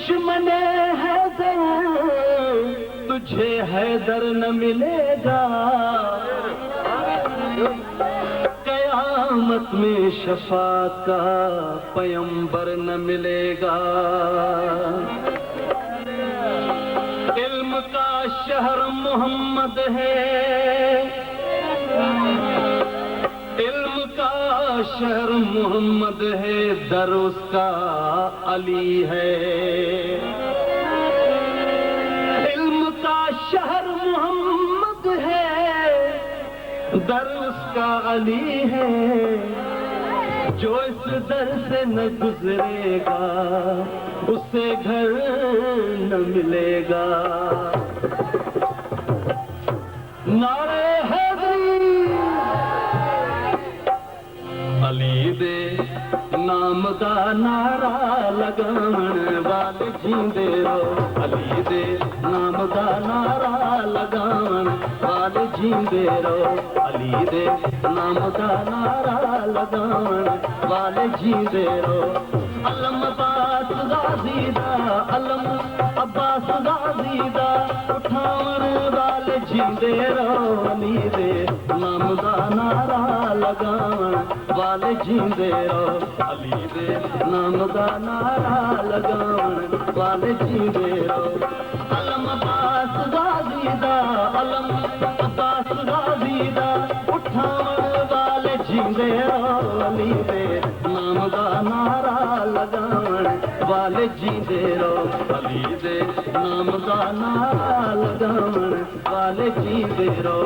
दुश्मन हैदर तुझे हैदर न मिलेगा, कयामत में शफाअत का पैगंबर न मिलेगा। इल्म का शहर मोहम्मद है, इल्म का शहर मोहम्मद है, दर उसका अली है। इल्म का शहर मोहम्मद है, दर उसका अली है। जो इस दर से न गुजरेगा उसे घर न मिलेगा। नारे हैदरी अली दे नाम दा नारा लगावण वाले जींदे रहो, अली दे नाम दा नारा लगावण वाले जींदे रहो, अली दे नाम दा नारा लगावण वाले जींदे रहो। अलम अब्बास गाज़ी दा, अलम अब्बास गाज़ी दा उठावण वाले जींदे रहो, अली दे नाम दा नारा लगावण वाले जींदे रहो, अली दे नाम दा नारा लगावण वाले जींदे रहो। अलम अब्बास गाज़ी दा, अलम अब्बास गाज़ी दा उठावण वाले जींदे रहो, अली दे नाम दा नारा लगावण वाले जींदे रहो, अली दे नाम दा नारा लगावण वाले जींदे रहो।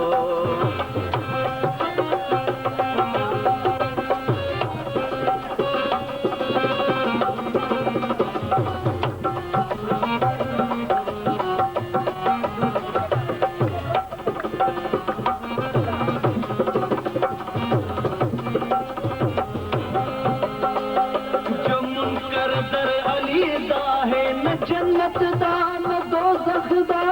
जन्नत दा न दोज़ख दा,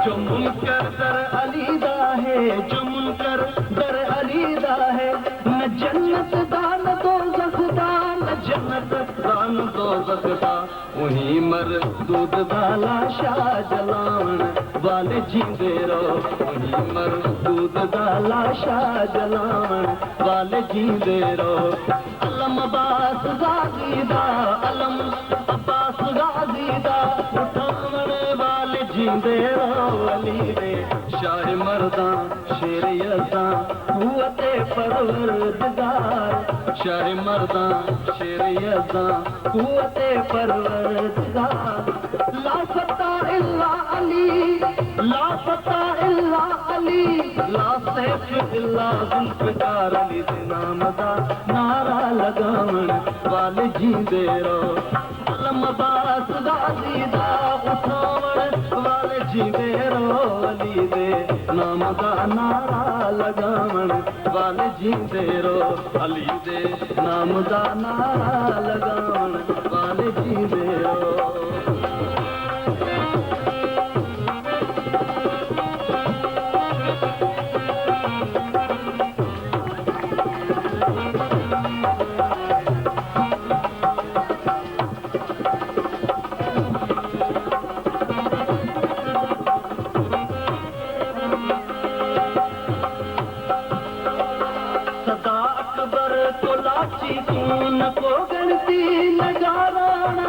जो मुनकर दर अली दा है, जो मुनकर दर अली दा है, न जन्नत दा न दोज़ख दा, न जन्नत दा न दोज़ख दा। वहीं मरदूद दा लाशा जलावण वाले जींदे रहो, वहीं मरदूद दा लाशा जलावण वाले जींदे रहो। अलम अब्बास गाज़ी दा, अलम अब्बास गाज़ी दा उठावण वाले जींदे रहो, अली दे शाह मर्दां शेर यज़दां कुव्वते परवरदिगार, शाह मर्दां शेर यज़दां कुव्वते परवरदिगार। ला फता इल्ला अली, ला फता इल्ला अली, ला सैफ इल्ला ज़ुल्फ़िकार, अली दे नाम दा नारा लगावण वाले जींदे रहो। अलम अब्बास गाज़ी दा उठावण वाले जींदे रहो, अली दे नाम दा नारा लगावण वाले जींदे रहो, अली दे नाम दा नारा लगावण वाले जींदे रहो। न को गणती नगाराना,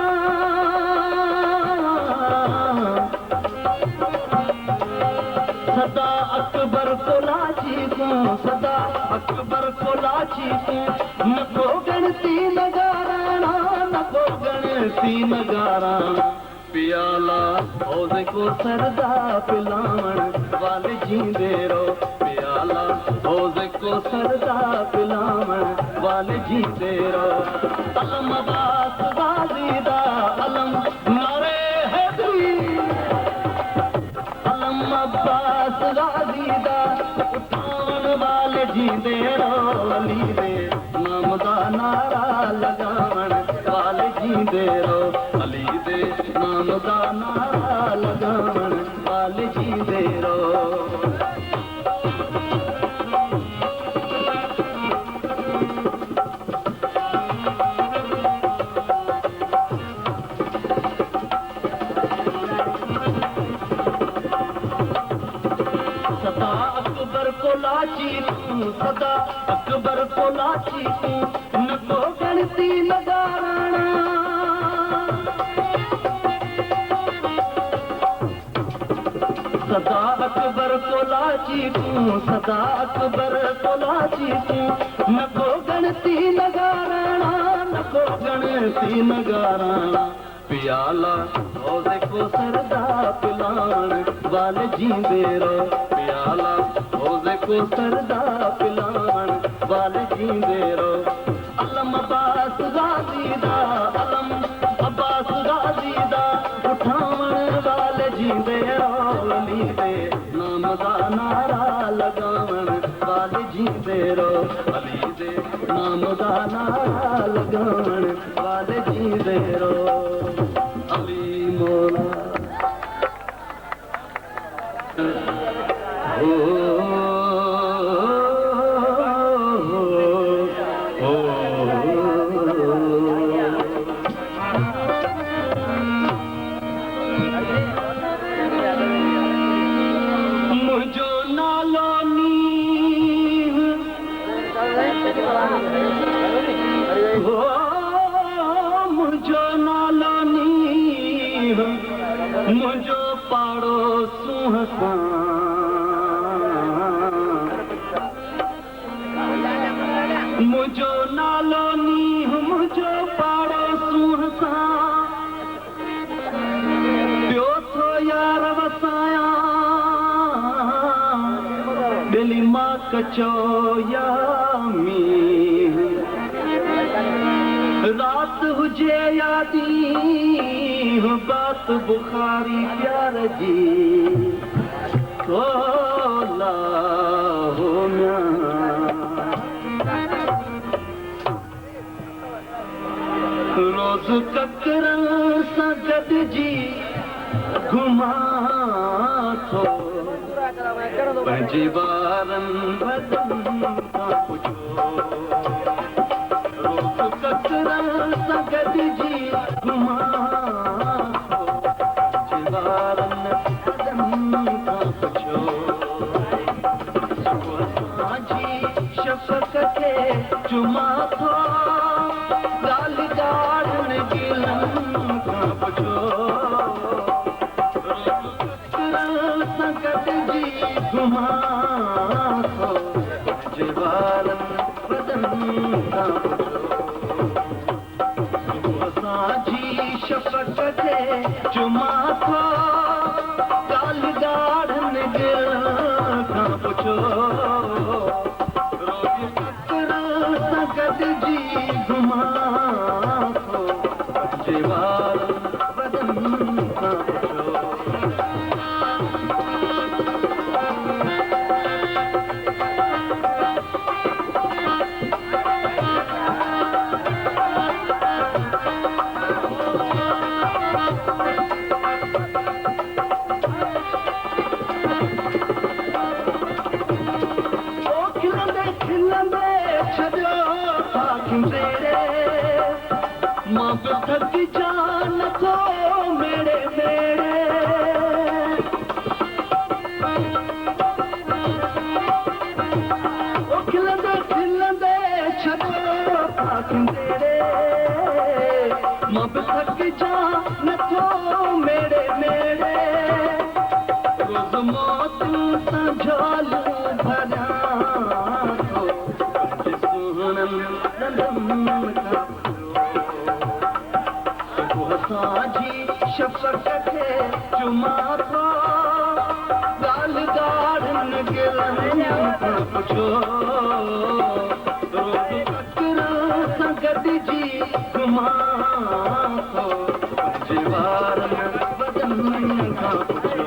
सदा अकबर को लाची को, सदा अकबर को लाची को, न को गणती नगाराना, न को गणती नगाराना। पियाला हौज़े को सरदा पिलावण वाले जींदे रहो, पियाला हौज़े को सरदा पिलावण वाले जींदे रहो। अलम अब्बास गाज़ी दा, अलम नारे हैदरी, अलम अब्बास गाज़ी दा उठावण वाले जींदे रहो, अली दे नाम दा नारा लगावण वाले जींदे रहो, अली दे नाम दा नारा लगावण वाले जींदे रहो। सदा अकबर को लाची तूं न को गणती नगाराणा सदा अकबर को लाची तूं सदा अकबर को लाची तूं न को गणती नगाराणा न को गणती नगाराणा प्याला रोज़े को सरदा पिलाण वाले जींदे रहो प्याला रोज़े को सरदा पिलाण वाले जींदे रहो अलम अब्बास गाज़ी दा अलम अब्बास गाज़ी दा उठावण वाले जींदे रहो अली दे नाम दा नारा लगावण वाले जींदे रहो अली दे नाम दा नारा लगावण वाले जींदे रहो अली मौला मुझो नालो नीह मुझो नालो नीह मुझो पाड़ो सुहसान मुझो नालो नीह मुझो पाड़ो सुहसान ॿियो थो यार वसाया दिली मां कचो या मींह रात हुजे या ॾींहुं बात बुखारी प्यार जी होला हो रोज़ ककरन सां गॾिजी घुमा थो पंहिंजे ॿारनि वॾनि खां पुछो रोज़ ककरन सां गॾिजी घुमा थो पंहिंजे ॿारनि वॾनि खां पुछो असांजी शफ़क़त खे चुमा थो ॻाल्हि ॻाढ़नि गिलनि खां पुछो घुमा थो पंहिंजे ॿारनि वॾनि खां पुछो असांजी शफ़क़त खे चुमा थो ॻाल्हि ॻाढ़नि गिलनि खां पुछो रोज़ ककरन सां गॾिजी घुमा थो पंहिंजे ॿारनि वॾनि खां पुछो मां बि थकी जा नथो मेरे मेरे ओ खिलंदे खिलंदे छॾो पाखंदे रे मां बि थकी जा नथो मेरे मेरे रोज़ मौतूं सां झोलूं भरियां थो पंहिंजे सुहिणनि ॾंदनि खां असांजी शफ़क़त खे चुमा थो ॻाल्हि ॻाढ़नि गिलनि खां पुछो रोज़ ककरन सां गॾिजी घुमा थो पंहिंजे ॿारनि वॾनि खां पुछो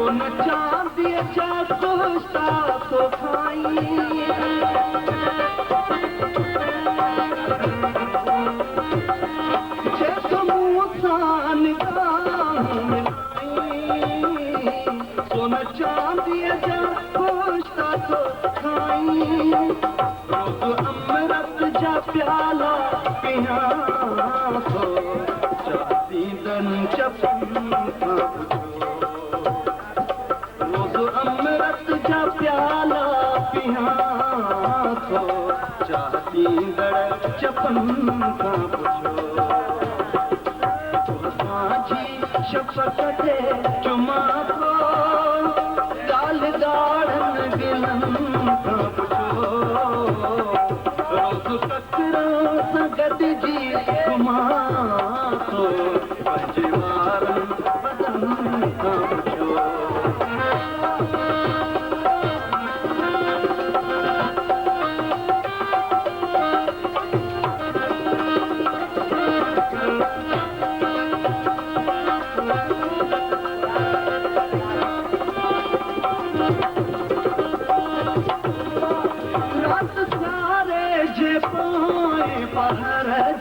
सोन चांदी जा कोस्ता तो खाई जैसो मुसान का सोन चांदी जा कोस्ता तो खाई रोज़ अमृत जा प्याला पिया तो चाहती दन चपन का रोज़ अमृत जा प्याला पिया तो चाहती दड़ चपन का माझी शफ़क़त चुमा को गाल गाढ़न गिलन का रोज़ ककरों सां गॾिजी घुमा तो पंहिंजे वारनि बदन खां पुछो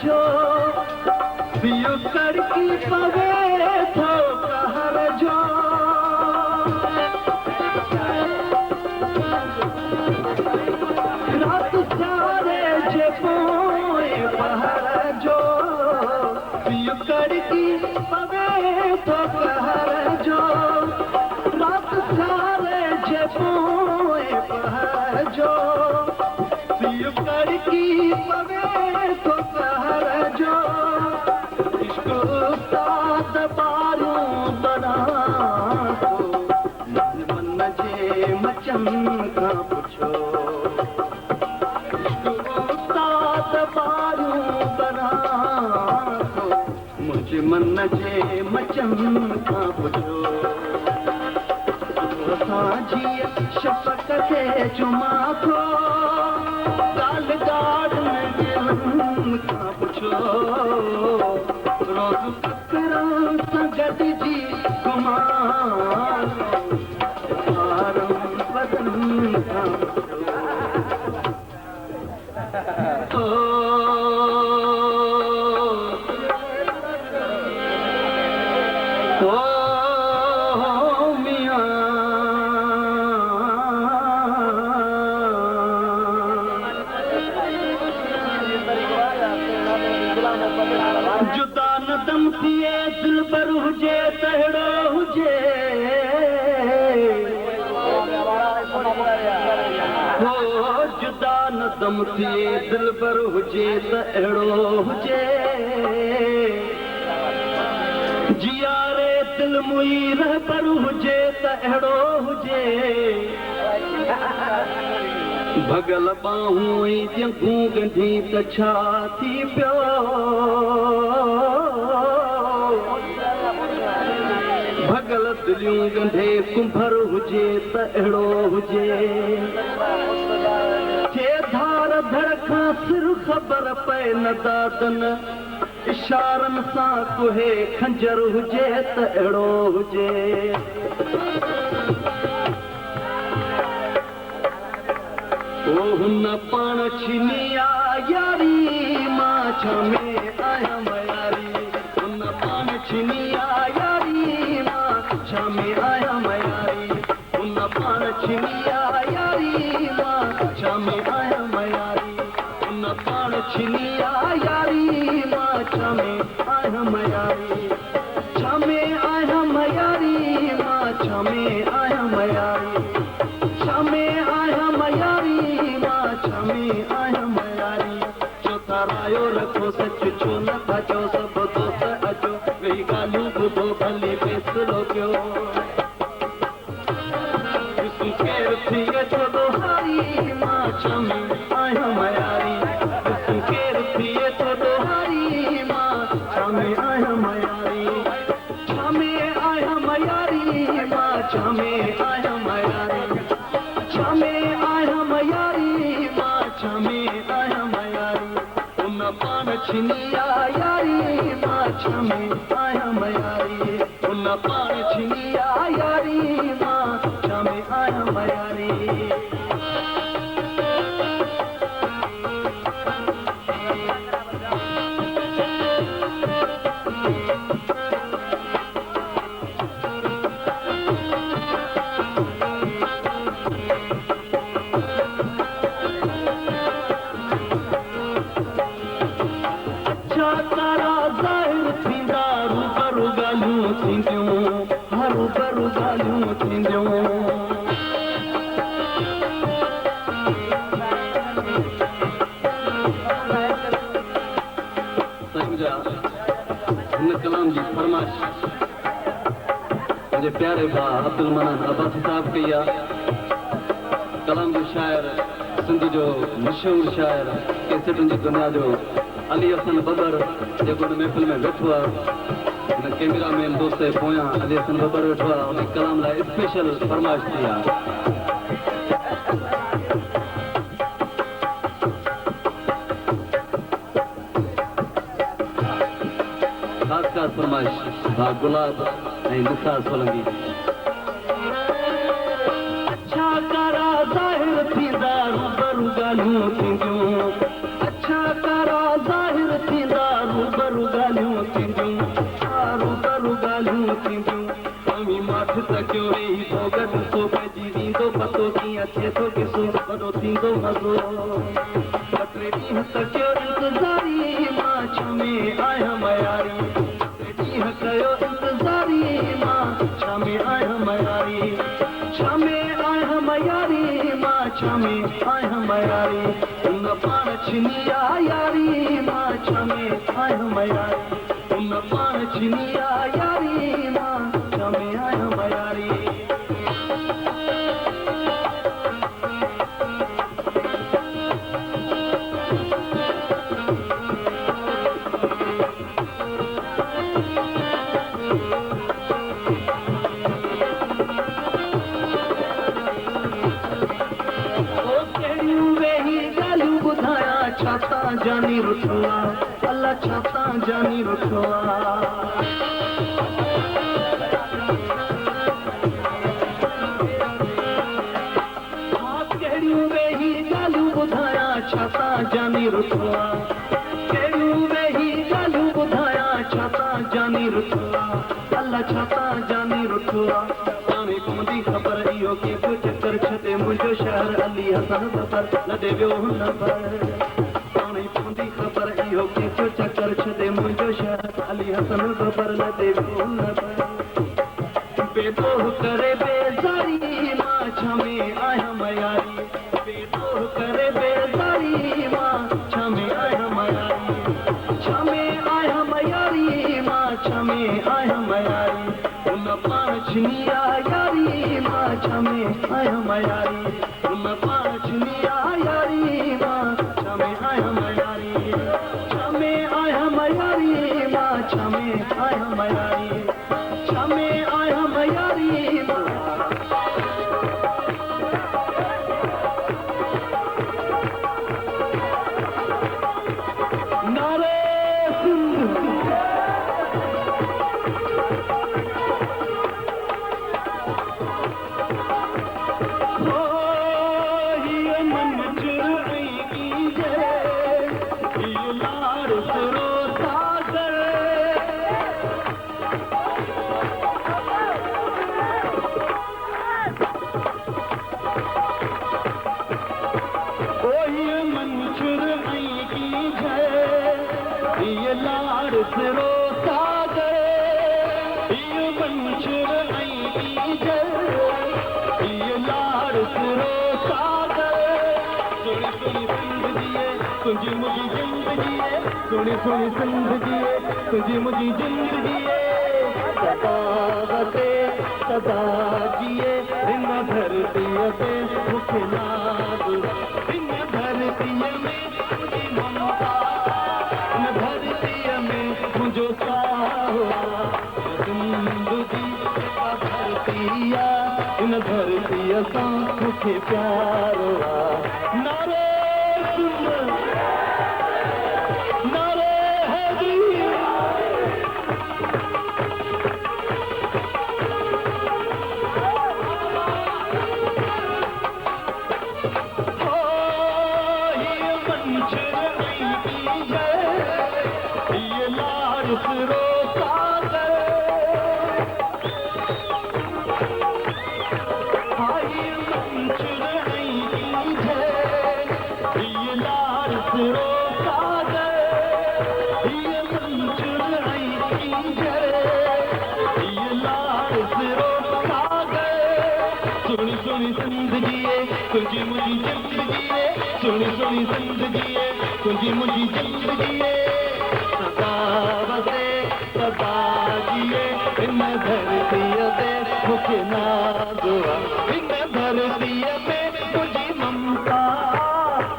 जो पियो कड़की पवे थो कहर जो रात सारे जे पोए पहर जो पियो कड़की पवे थो कहर जो रात सारे जे पोए पहर जो पियो कड़की पवे थो कहर जो इश्क़ उस्ताद बारियूं बना तो मन जे मचन खां पुछो इश्क़ उस्ताद बारियूं बना तो मुंहिंजे मन जे मचन खां पुछो असांजी शफ़क़त चुमा थो गाल गाढ़न गिलन खां पुछो रोज़ ककरों सां गॾिजी घुमा वारनि बदन खां पुछो जुदा न दम थिए दिल पर हुजे तहिड़ो हुजे हो जुदा न दम थिए दिल पर हुजे तहिड़ो हुजे जियारे दिल मुई रह पर हुजे तहिड़ो हुजे भगल बाहूं जंगूं गंढी त छा थी पियो भगल दिलियूं गंढे कुंभर हुजे त अहिड़ो हुजे थे धार धड़ खां सिर ख़बर पए न दादन इशारनि सां कुहे खंजर हुजे त अहिड़ो हुजे ओ हुन पाण छिनिया यारी मां छा में आहियां मयारी हुन पाण छिनिया यारी मां छा में आहियां मयारी हुन पाण छिनिया यारी मां छा में आहियां मयारी हुन पाण छिनिया यारी मां छा में आहियां मयारी छा में आहियां मयारी मां छा में आहियां मयारी छा में आहियां मयारी में आहियां मयारी छो था रायो रखो सच छो न था चओ सभु दोस्त अचो वेही ॻाल्हियूं ॿुधो भली फ़ैसिलो कयो ॾिसूं केरु थिए थो दोहारी मां छा में आहियां मयारी ॾिसूं केरु थिए थो दोहारी मां छा में आहियां मयारी छा में आहियां मयारी मां छा में आहियां मयारी छा में आहियां मयारी छा में आहियां मयारी हुन पाण छिनिया यारी मां छा में आहियां मयारी हुन पाण छिनिया यारी जी फरमाइश मुझे प्यारे भा अब्दुल मनान अब्बासी साहब कई आहे कलाम जो शाइर सिंध जो मशहूर शाइर कैसेटुनि जी दुनिया जो अली हसन बबर जेको हिन महफ़िल में वेठो आहे हिन कैमरा मैन दोस्त जे पोयां अली हसन बबर वेठो आहे उन कलाम लाइ स्पेशल फरमाइश थी आहे ख़ासि फरमाइश भा गुलाब ऐं निसार सोलंगी अच्छा करा ज़ाहिर थींदा रूबरू ॻाल्हियूं थींदियूं अच्छा करा ज़ाहिर थींदा रूबरू ॻाल्हियूं थींदियूं रूबरू ॻाल्हियूं थींदियूं कमी माठ त कयो वेही थो गॾु सो पइजी ॾींदो पतो कीअं थिए थो किसो वॾो थींदो मज़ो ॿ टे ॾींहं त कयो इंतज़ारी मां छमे आहियां मयारी ॾींहं कयो इंतज़ारी मां छमे आहियां मयारी छमे आहियां मयारी मां छमे आहियां मयारी उन पाण छिनी यारी मां छमे आहियां मयारी उन पाण छिनी यारी मां छमे आहियां मयारी छाता जानी रुठवा अल्लाह छाता जानी रुठवा कहिड़ियूं वेही ॻाल्हियूं ॿुधाया छाता जानी रुठवा कहिड़ियूं वेही ॻाल्हियूं ॿुधाया छाता जानी रुठवा अल्लाह छाता जानी रुठवा हाणे पवंदी ख़बर इहो के को चकर छॾे मुंहिंजो शहर अली हसन बबर लॾे वियो हुन पर इहो कंहिंजो चकर छॾे मुंहिंजो शहर अली हसन बबर लॾे वियो हुन पर बेदोह करे बेज़ारी मां छमे आहियां मयारी बेदोह करे बेज़ारी मां छमे आहियां मयारी छमे आहियां मयारी मां छमे आहियां मयारी उन पाण छिनी यारी मां छमे आहियां मयारी उन पाण छिनी यारी मां छमे आहियां मयारी छमे आहियां मयारी मां छमे आहियां मयारी छमे आहियां मयारी मां नारे सिंध तुझी मुझी जिंदगी सुनी सुनी जिंदगी तुझी मुझी जिंदगी सदा वसे सदा जिए इन धरती पे मुखे नाद इन धरती में मुझी ममता इन धरती में मुझो साहुआ जिंदगी का धरतिया इन धरती सां मुखे प्यार हुआ नारे तुझी मुझी जिंदगी सुनी सुनी जिंदगी तुझी मुझी जिंदगी सदा वसे सदा मूंखे नाज़ हिन धरतीअ में तुंहिंजी ममता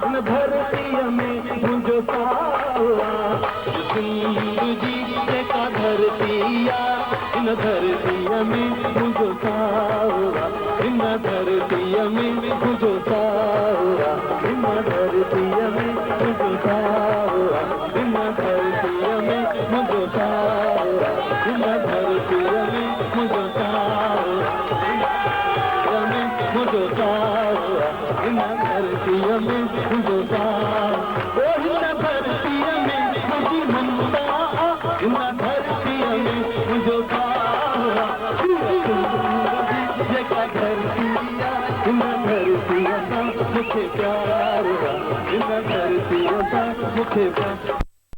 हिन धरतीअ में मुंहिंजो ताव सिंध जी जेका धरती आहे हिन धरतीअ में मुंहिंजो ताव हिन धरतीअ में मुंहिंजो ताव हिन धरतीअ में मुंहिंजो ताव हिन धरतीअ में मुंहिंजो ताव हिन धरतीअ में मुंहिंजो ताव मुंहिंजो ताव हिन धरतीअ में मुंहिंजो ताव ओ हिन धरतीअ में मुंहिंजी ममता हिन धरतीअ में मुंहिंजो ताव जेका धरती आहे हिन धरतीअ सां मूंखे प्यार आहे हिन धरतीअ सां मूंखे